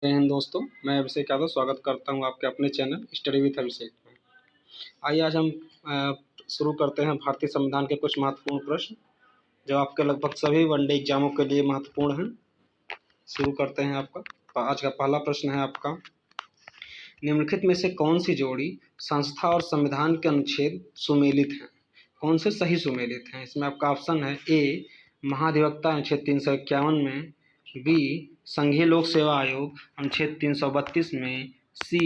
जय हिंद दोस्तों, मैं अभिषेक यादव स्वागत करता हूं आपके अपने चैनल स्टडी विथ अभिषेक में। आइए आज हम शुरू करते हैं भारतीय संविधान के कुछ महत्वपूर्ण प्रश्न जो आपके लगभग सभी वनडे एग्जामों के लिए महत्वपूर्ण हैं। शुरू करते हैं। आपका आज का पहला प्रश्न है आपका, निम्नलिखित में से कौन सी जोड़ी संस्था और संविधान के अनुच्छेद सुमेलित हैं? कौन से सही सुमेलित हैं? इसमें आपका ऑप्शन है ए महाधिवक्ता अनुच्छेद 351 में, बी संघीय लोक सेवा आयोग अनुच्छेद 332 में, सी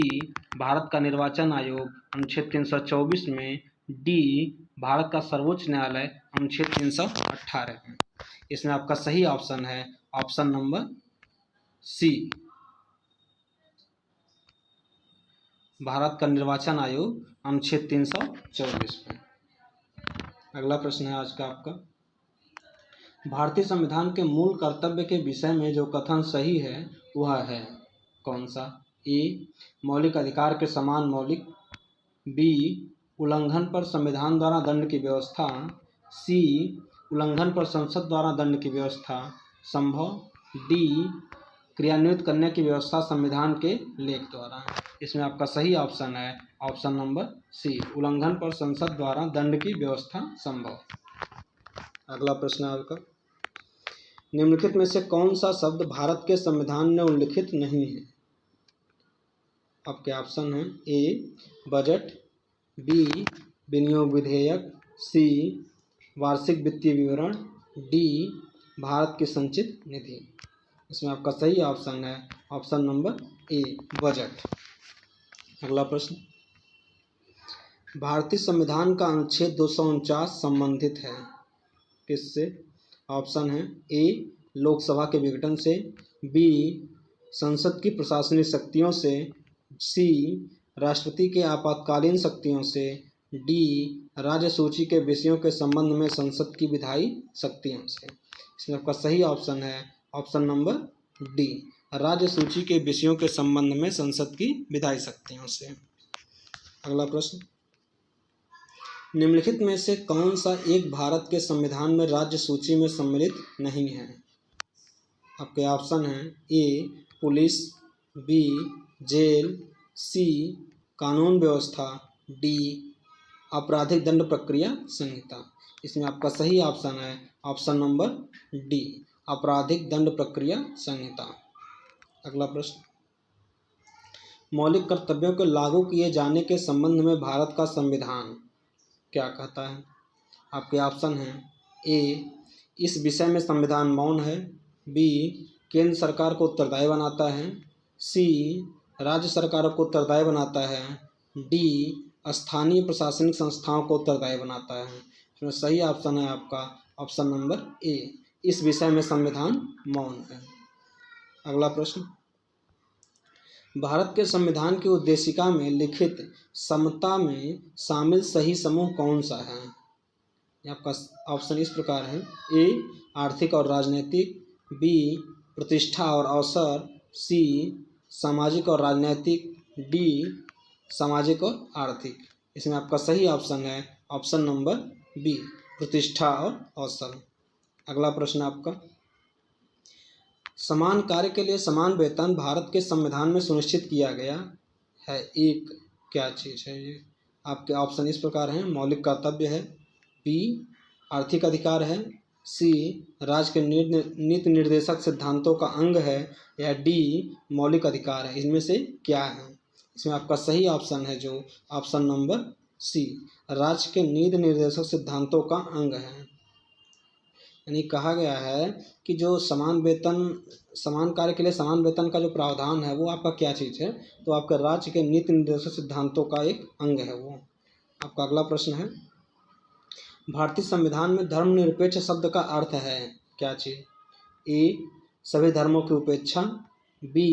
भारत का निर्वाचन आयोग अनुच्छेद 324 में, डी भारत का सर्वोच्च न्यायालय अनुच्छेद 318 में। इसमें आपका सही ऑप्शन है ऑप्शन नंबर सी, भारत का निर्वाचन आयोग अनुच्छेद 324 में। अगला प्रश्न है आज का आपका, भारतीय संविधान के मूल कर्तव्य के विषय में जो कथन सही है वह है कौन सा? ए मौलिक अधिकार के समान मौलिक, बी उल्लंघन पर संविधान द्वारा दंड की व्यवस्था, सी उल्लंघन पर संसद द्वारा दंड की व्यवस्था संभव, डी क्रियान्वित करने की व्यवस्था संविधान के लेख द्वारा। इसमें आपका सही ऑप्शन है ऑप्शन नंबर सी, उल्लंघन पर संसद द्वारा दंड की व्यवस्था संभव। अगला प्रश्न आपका, निम्नलिखित में से कौन सा शब्द भारत के संविधान में उल्लिखित नहीं है? आपके ऑप्शन हैं ए बजट, बी विनियोग विधेयक, सी वार्षिक वित्तीय विवरण, डी भारत की संचित निधि। इसमें आपका सही ऑप्शन है ऑप्शन नंबर ए बजट। अगला प्रश्न, भारतीय संविधान का अनुच्छेद 249 संबंधित है किससे? ऑप्शन है ए लोकसभा के विघटन से, बी संसद की प्रशासनिक शक्तियों से, सी राष्ट्रपति के आपातकालीन शक्तियों से, डी राज्य सूची के विषयों के संबंध में संसद की विधायी शक्तियों से। इसमें आपका सही ऑप्शन है ऑप्शन नंबर डी, राज्य सूची के विषयों के संबंध में संसद की विधायी शक्तियों से। अगला प्रश्न, निम्नलिखित में से कौन सा एक भारत के संविधान में राज्य सूची में सम्मिलित नहीं है? आपके ऑप्शन हैं ए पुलिस, बी जेल, सी कानून व्यवस्था, डी आपराधिक दंड प्रक्रिया संहिता। इसमें आपका सही ऑप्शन है ऑप्शन नंबर डी, आपराधिक दंड प्रक्रिया संहिता। अगला प्रश्न, मौलिक कर्तव्यों को लागू किए जाने के संबंध में भारत का संविधान क्या कहता है? आपके ऑप्शन हैं ए इस विषय में संविधान मौन है, बी केंद्र सरकार को उत्तरदायी बनाता है, सी राज्य सरकारों को उत्तरदायी बनाता है, डी स्थानीय प्रशासनिक संस्थाओं को उत्तरदायी बनाता है। इसमें सही ऑप्शन है आपका ऑप्शन नंबर ए, इस विषय में संविधान मौन है। अगला प्रश्न, भारत के संविधान की उद्देशिका में लिखित समता में शामिल सही समूह कौन सा है? आपका ऑप्शन इस प्रकार है, ए आर्थिक और राजनैतिक, बी प्रतिष्ठा और अवसर, सी सामाजिक और राजनैतिक, डी सामाजिक और आर्थिक। इसमें आपका सही ऑप्शन है ऑप्शन नंबर बी, प्रतिष्ठा और अवसर। अगला प्रश्न आपका, समान कार्य के लिए समान वेतन भारत के संविधान में सुनिश्चित किया गया है, एक क्या चीज़ है ये? आपके ऑप्शन इस प्रकार हैं, मौलिक कर्तव्य है, बी आर्थिक अधिकार है, सी राज्य के नीति निर्देशक सिद्धांतों का अंग है, या डी मौलिक अधिकार है। इनमें से क्या है? इसमें आपका सही ऑप्शन है जो ऑप्शन नंबर सी, राज्य के नीति निर्देशक सिद्धांतों का अंग है। यानी कहा गया है कि जो समान कार्य के लिए समान वेतन का जो प्रावधान है वो आपका क्या चीज़ है? तो आपके राज्य के नीति निर्देशक सिद्धांतों का एक अंग है वो। आपका अगला प्रश्न है, भारतीय संविधान में धर्मनिरपेक्ष शब्द का अर्थ है क्या चीज़? ए सभी धर्मों की उपेक्षा, बी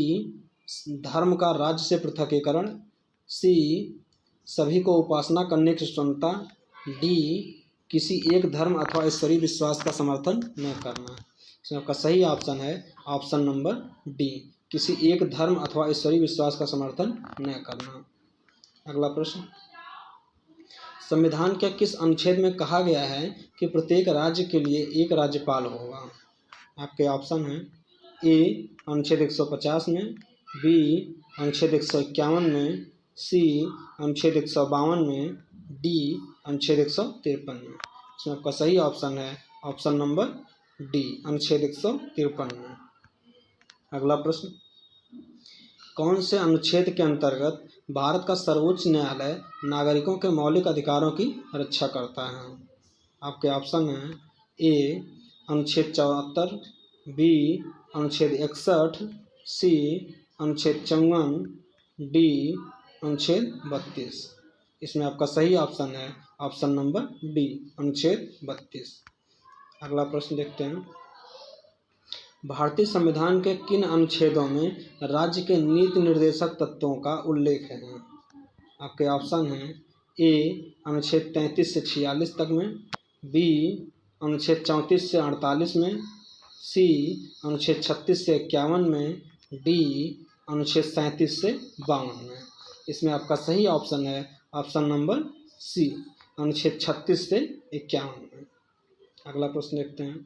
धर्म का राज्य से पृथकीकरण, सी सभी को उपासना करने की स्वतंत्रता, डी किसी एक धर्म अथवा ईश्वरीय विश्वास का समर्थन न करना। इसमें आपका सही ऑप्शन है ऑप्शन नंबर डी, किसी एक धर्म अथवा ईश्वरीय विश्वास का समर्थन न करना। अगला प्रश्न, संविधान के किस अनुच्छेद में कहा गया है कि प्रत्येक राज्य के लिए एक राज्यपाल होगा? आपके ऑप्शन हैं ए अनुच्छेद 150 में, बी अनुच्छेद 151 में, सी अनुच्छेद 152 में, डी अनुच्छेद 153 में। इसमें आपका सही ऑप्शन है ऑप्शन नंबर डी अनुच्छेद 153 में। अगला प्रश्न, कौन से अनुच्छेद के अंतर्गत भारत का सर्वोच्च न्यायालय नागरिकों के मौलिक अधिकारों की रक्षा करता है? आपके ऑप्शन हैं ए अनुच्छेद 74, बी अनुच्छेद 61, सी अनुच्छेद 54, डी अनुच्छेद 32। इसमें आपका सही ऑप्शन है ऑप्शन नंबर डी अनुच्छेद 32। अगला प्रश्न देखते हैं, भारतीय संविधान के किन अनुच्छेदों में राज्य के नीति निर्देशक तत्वों का उल्लेख है? आपके ऑप्शन हैं ए अनुच्छेद 33 से 46 तक में, बी अनुच्छेद 34 से 48 में, सी अनुच्छेद 36 से 51 में, डी अनुच्छेद 37 से 52 में। इसमें आपका सही ऑप्शन है ऑप्शन नंबर सी अनुच्छेद 36 से 51 में। अगला प्रश्न देखते हैं,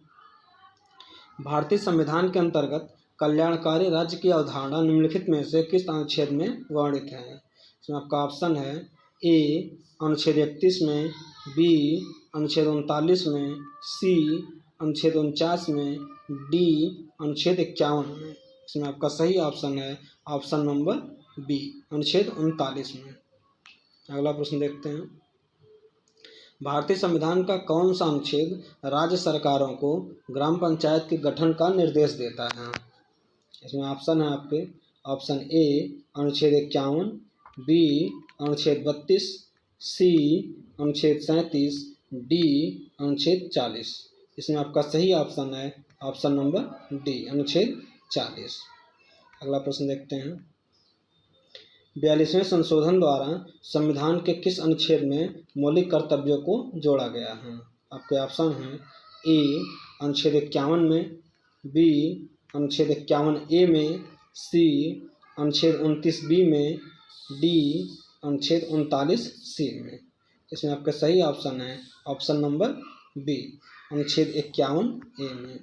भारतीय संविधान के अंतर्गत कल्याणकारी राज्य की अवधारणा निम्नलिखित में से किस अनुच्छेद में वर्णित है? इसमें आपका ऑप्शन है ए अनुच्छेद 31 में, बी अनुच्छेद 39 में, सी अनुच्छेद 49 में, डी अनुच्छेद 51 में। इसमें आपका सही ऑप्शन है ऑप्शन नंबर बी अनुच्छेद 39 में। अगला प्रश्न देखते हैं, भारतीय संविधान का कौन सा अनुच्छेद राज्य सरकारों को ग्राम पंचायत के गठन का निर्देश देता है? इसमें ऑप्शन है आपके ऑप्शन ए अनुच्छेद 51, बी अनुच्छेद 32, सी अनुच्छेद 37, डी अनुच्छेद 40। इसमें आपका सही ऑप्शन है ऑप्शन नंबर डी अनुच्छेद 40। अगला प्रश्न देखते हैं, 42वें संशोधन द्वारा संविधान के किस अनुच्छेद में मौलिक कर्तव्यों को जोड़ा गया है? आपके ऑप्शन हैं ए अनुच्छेद 51 में, बी अनुच्छेद 51A में, सी अनुच्छेद 29B में, डी अनुच्छेद 39C में। इसमें आपका सही ऑप्शन है ऑप्शन नंबर बी अनुच्छेद 51A में।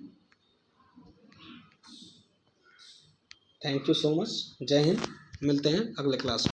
Thank you so much. जय हिंद। मिलते हैं अगले क्लास में।